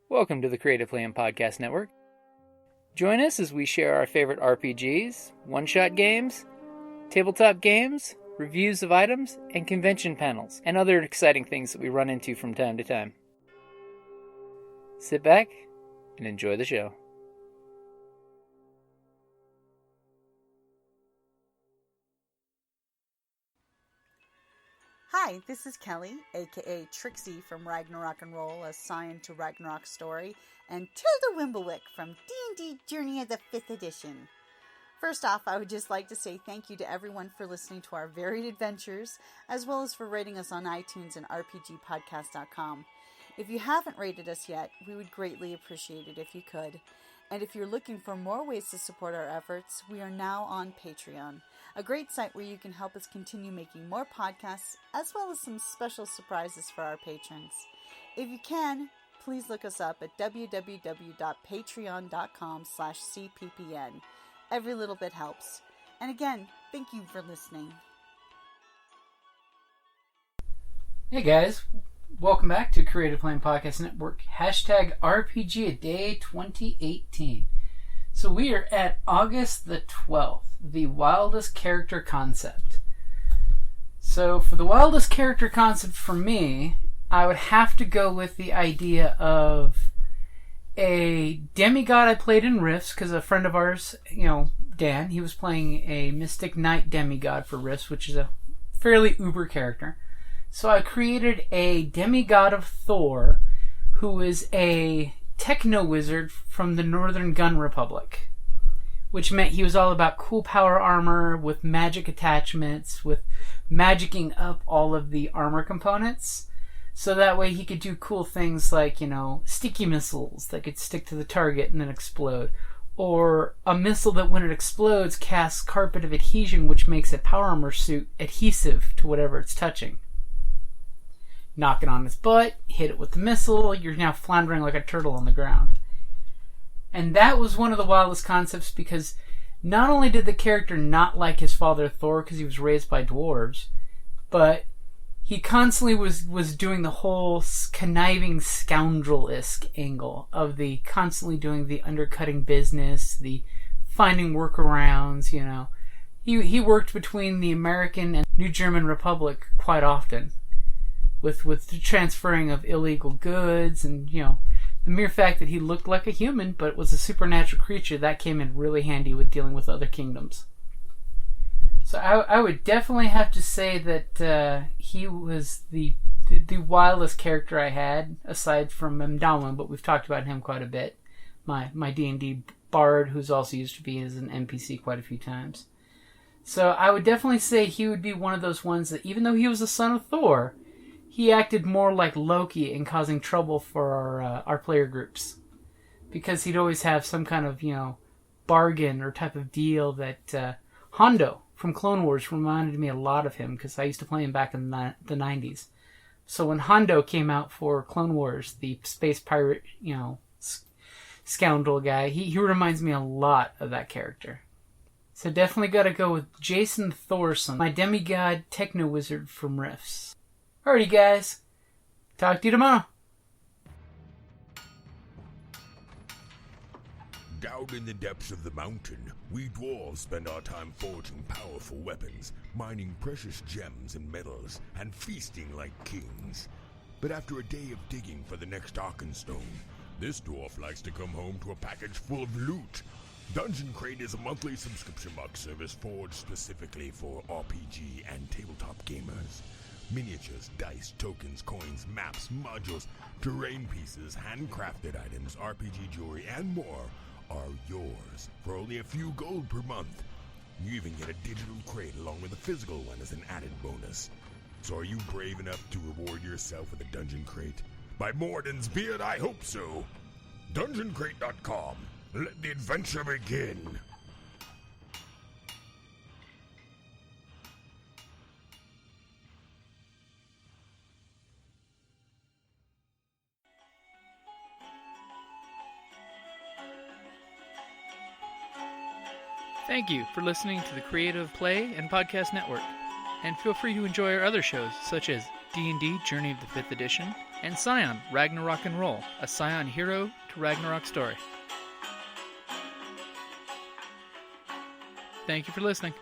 Welcome to the Creative Play and Podcast Network. Join us as we share our favorite RPGs, one-shot games, tabletop games, reviews of items, and convention panels, and other exciting things that we run into from time to time. Sit back and enjoy the show. Hi, this is Kelly, aka Trixie from Ragnarok and Roll, a Scion to Ragnarok story, and Tilda Wimblewick from D&D Journey of the 5th Edition. First off, I would just like to say thank you to everyone for listening to our varied adventures, as well as for rating us on iTunes and RPGpodcast.com. If you haven't rated us yet, we would greatly appreciate it if you could. And if you're looking for more ways to support our efforts, we are now on Patreon, a great site where you can help us continue making more podcasts, as well as some special surprises for our patrons. If you can, please look us up at www.patreon.com/cppn. Every little bit helps. And again, thank you for listening. Hey guys, welcome back to Creative Play and Podcast Network, #RPGADAY2018. So we are at August the 12th, the Wildest character concept. So for the Wildest character concept for me, I would have to go with the idea of a demigod I played in Rifts, because a friend of ours, Dan, he was playing a Mystic Knight demigod for Rifts, which is a fairly uber character. So I created a demigod of Thor, who is a techno-wizard from the Northern Gun Republic, which meant he was all about cool power armor with magic attachments, with magicking up all of the armor components, so that way he could do cool things like, sticky missiles that could stick to the target and then explode, or a missile that when it explodes casts carpet of adhesion, which makes a power armor suit adhesive to whatever it's touching. Knock it on its butt, hit it with the missile, you're now floundering like a turtle on the ground. And that was one of the wildest concepts, because not only did the character not like his father Thor because he was raised by dwarves, but he constantly was doing the whole conniving scoundrel-esque angle of the constantly doing the undercutting business, the finding workarounds, He worked between the American and New German Republic quite often, with the transferring of illegal goods, and the mere fact that he looked like a human but was a supernatural creature, that came in really handy with dealing with other kingdoms. So I would definitely have to say that he was the wildest character I had, aside from Mdawan, but we've talked about him quite a bit. My D&D bard, who's also used to be as an NPC quite a few times. So I would definitely say he would be one of those ones that, even though he was the son of Thor, he acted more like Loki in causing trouble for our player groups, because he'd always have some kind of bargain or type of deal that Hondo from Clone Wars reminded me a lot of him, because I used to play him back in the 90s. So when Hondo came out for Clone Wars, the space pirate scoundrel guy, he reminds me a lot of that character. So definitely got to go with Jason Thorson, my demigod techno wizard from Rifts. Alrighty, guys. Talk to you tomorrow. Down in the depths of the mountain, we dwarves spend our time forging powerful weapons, mining precious gems and metals, and feasting like kings. But after a day of digging for the next Arkenstone, this dwarf likes to come home to a package full of loot. Dungeon Crate is a monthly subscription box service forged specifically for RPG and tabletop gamers. Miniatures, dice, tokens, coins, maps, modules, terrain pieces, handcrafted items, RPG jewelry, and more are yours for only a few gold per month. You even get a digital crate along with a physical one as an added bonus. So are you brave enough to reward yourself with a Dungeon Crate? By Morden's beard, I hope so. DungeonCrate.com. Let the adventure begin. Thank you for listening to the Creative Play and Podcast Network, and feel free to enjoy our other shows such as D&D Journey of the 5th Edition and Scion, Ragnarok and Roll, a Scion hero to Ragnarok story. Thank you for listening.